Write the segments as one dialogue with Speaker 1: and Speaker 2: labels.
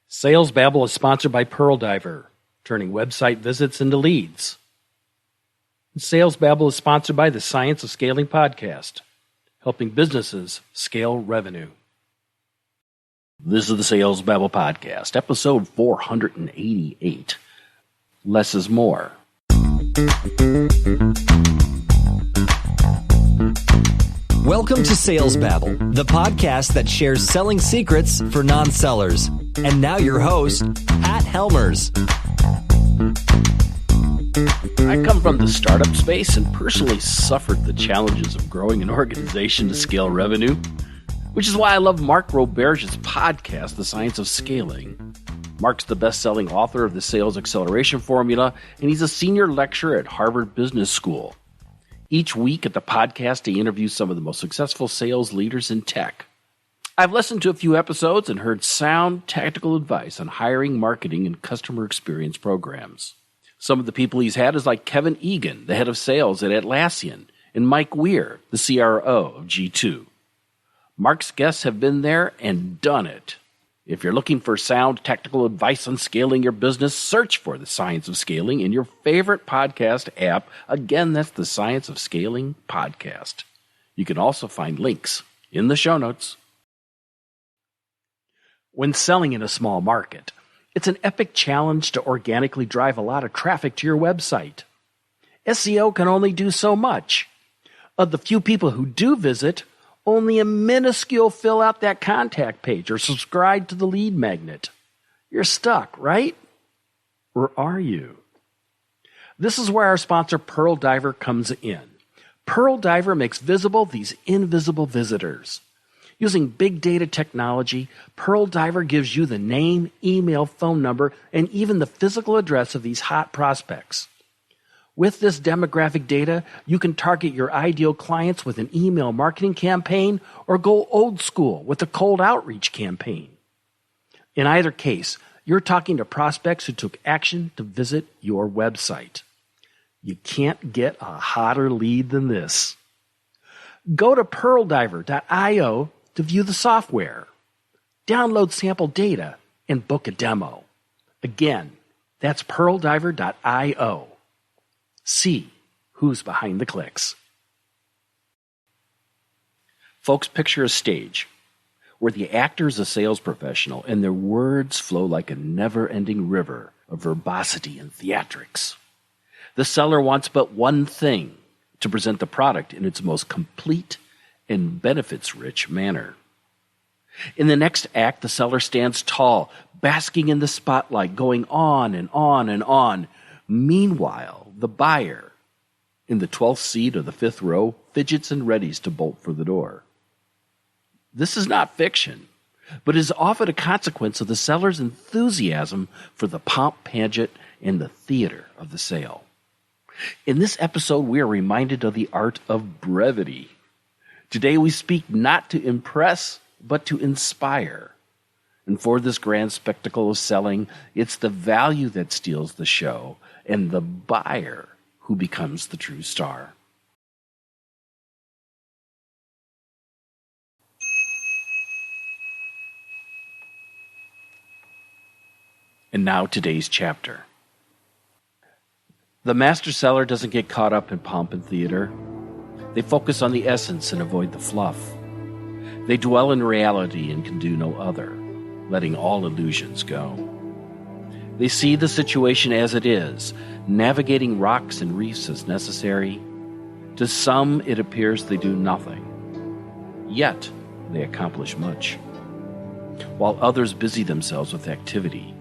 Speaker 1: Sales Babble is sponsored by Pearl Diver, turning website visits into leads. And Sales Babble is sponsored by the Science of Scaling podcast, helping businesses scale revenue. This is the Sales Babble podcast, episode 488. Less is more.
Speaker 2: Welcome to Sales Babble, the podcast that shares selling secrets for non-sellers. And now your host, Pat Helmers.
Speaker 1: I come from the startup space and personally suffered the challenges of growing an organization to scale revenue, which is why I love Mark Roberge's podcast, The Science of Scaling. Mark's the best-selling author of the Sales Acceleration Formula, and he's a senior lecturer at Harvard Business School. Each week at the podcast, he interviews some of the most successful sales leaders in tech. I've listened to a few episodes and heard sound technical advice on hiring, marketing, and customer experience programs. Some of the people he's had is like Kevin Egan, the head of sales at Atlassian, and Mike Weir, the CRO of G2. Mark's guests have been there and done it. If you're looking for sound technical advice on scaling your business, search for The Science of Scaling in your favorite podcast app. Again, that's The Science of Scaling podcast. You can also find links in the show notes. When selling in a small market, it's an epic challenge to organically drive a lot of traffic to your website. SEO can only do so much. Of the few people who do visit, only a minuscule fill out that contact page or subscribe to the lead magnet. You're stuck, right? Or are you? This is where our sponsor Pearl Diver comes in. Pearl Diver makes visible these invisible visitors. Using big data technology, Pearl Diver gives you the name, email, phone number, and even the physical address of these hot prospects. With this demographic data, you can target your ideal clients with an email marketing campaign or go old school with a cold outreach campaign. In either case, you're talking to prospects who took action to visit your website. You can't get a hotter lead than this. Go to pearldiver.io to view the software. Download sample data and book a demo. Again, that's pearldiver.io. See who's behind the clicks. Folks, picture a stage where the actor is a sales professional and their words flow like a never-ending river of verbosity and theatrics. The seller wants but one thing: to present the product in its most complete and benefits-rich manner. In the next act, the seller stands tall, basking in the spotlight, going on and on and on. Meanwhile, the buyer, in the 12th seat or the 5th row, fidgets and readies to bolt for the door. This is not fiction, but is often a consequence of the seller's enthusiasm for the pomp, pageant, and the theater of the sale. In this episode, we are reminded of the art of brevity. Today, we speak not to impress, but to inspire. And for this grand spectacle of selling, it's the value that steals the show and the buyer who becomes the true star. And now today's chapter. The master seller doesn't get caught up in pomp and theater. They focus on the essence and avoid the fluff. They dwell in reality and can do no other, letting all illusions go. They see the situation as it is, navigating rocks and reefs as necessary. To some, it appears they do nothing. Yet, they accomplish much. While others busy themselves with activity,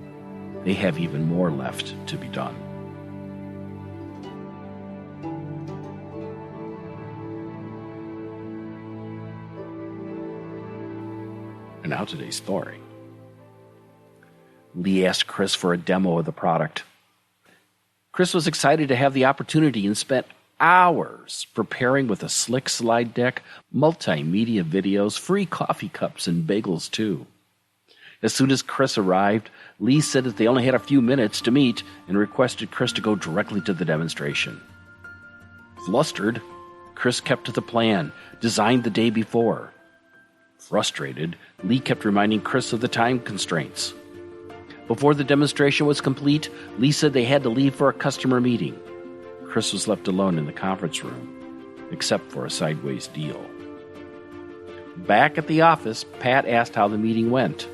Speaker 1: they have even more left to be done. And now today's story. Lee asked Chris for a demo of the product. Chris was excited to have the opportunity and spent hours preparing with a slick slide deck, multimedia videos, free coffee cups, and bagels too. As soon as Chris arrived, Lee said that they only had a few minutes to meet and requested Chris to go directly to the demonstration. Flustered, Chris kept to the plan, designed the day before. Frustrated, Lee kept reminding Chris of the time constraints. Before the demonstration was complete, Lee said they had to leave for a customer meeting. Chris was left alone in the conference room, except for a sideways deal. Back at the office, Pat asked how the meeting went.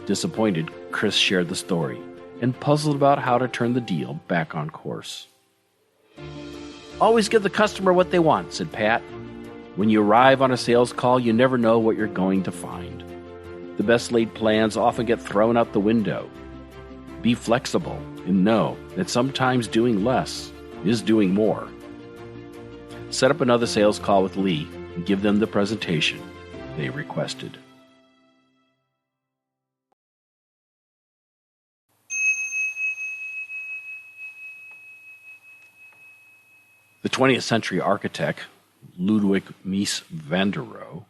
Speaker 1: Disappointed, Chris shared the story and puzzled about how to turn the deal back on course. "Always give the customer what they want," said Pat. "When you arrive on a sales call, you never know what you're going to find. The best laid plans often get thrown out the window. Be flexible and know that sometimes doing less is doing more. Set up another sales call with Lee and give them the presentation they requested." The 20th century architect, Ludwig Mies van der Rohe,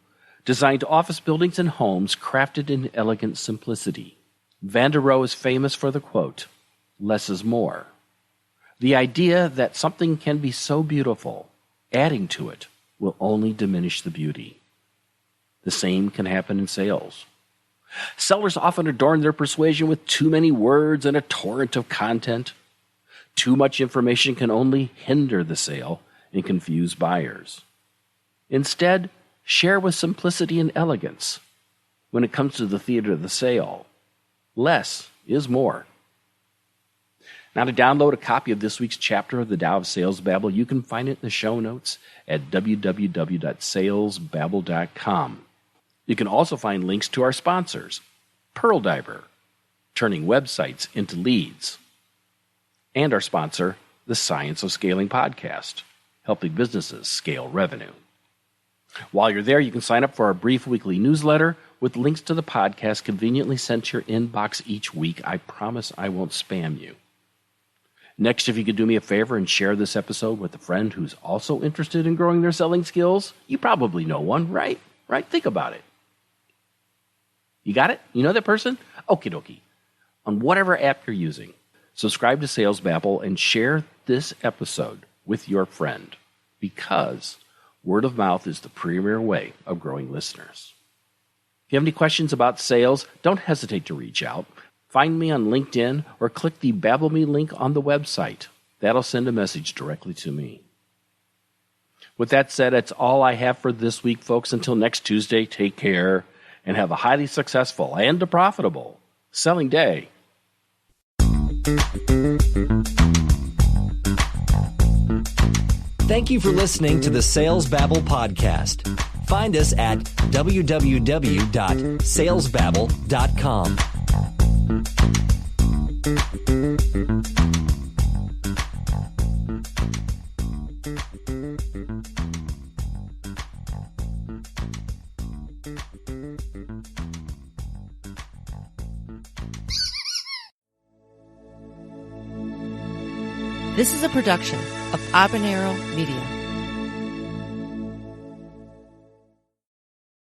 Speaker 1: designed office buildings and homes crafted in elegant simplicity. Van der Rohe is famous for the quote, "Less is more." The idea that something can be so beautiful, adding to it will only diminish the beauty. The same can happen in sales. Sellers often adorn their persuasion with too many words and a torrent of content. Too much information can only hinder the sale and confuse buyers. Instead, share with simplicity and elegance. When it comes to the theater of the sale, less is more. Now, to download a copy of this week's chapter of the Tao of Sales Babble, you can find it in the show notes at www.salesbabble.com. You can also find links to our sponsors, Pearl Diver, turning websites into leads, and our sponsor, the Science of Scaling podcast, helping businesses scale revenue. While you're there, you can sign up for our brief weekly newsletter with links to the podcast conveniently sent to your inbox each week. I promise I won't spam you. Next, if you could do me a favor and share this episode with a friend who's also interested in growing their selling skills. You probably know one, right? Right? Think about it. You got it? You know that person? Okie dokie. On whatever app you're using, subscribe to Sales Babble and share this episode with your friend, because word of mouth is the premier way of growing listeners. If you have any questions about sales, don't hesitate to reach out. Find me on LinkedIn or click the Babble Me link on the website. That'll send a message directly to me. With that said, that's all I have for this week, folks. Until next Tuesday, take care and have a highly successful and a profitable selling day.
Speaker 2: Thank you for listening to the Sales Babble podcast. Find us at www.salesbabble.com.
Speaker 3: This is a production of Habanero Media.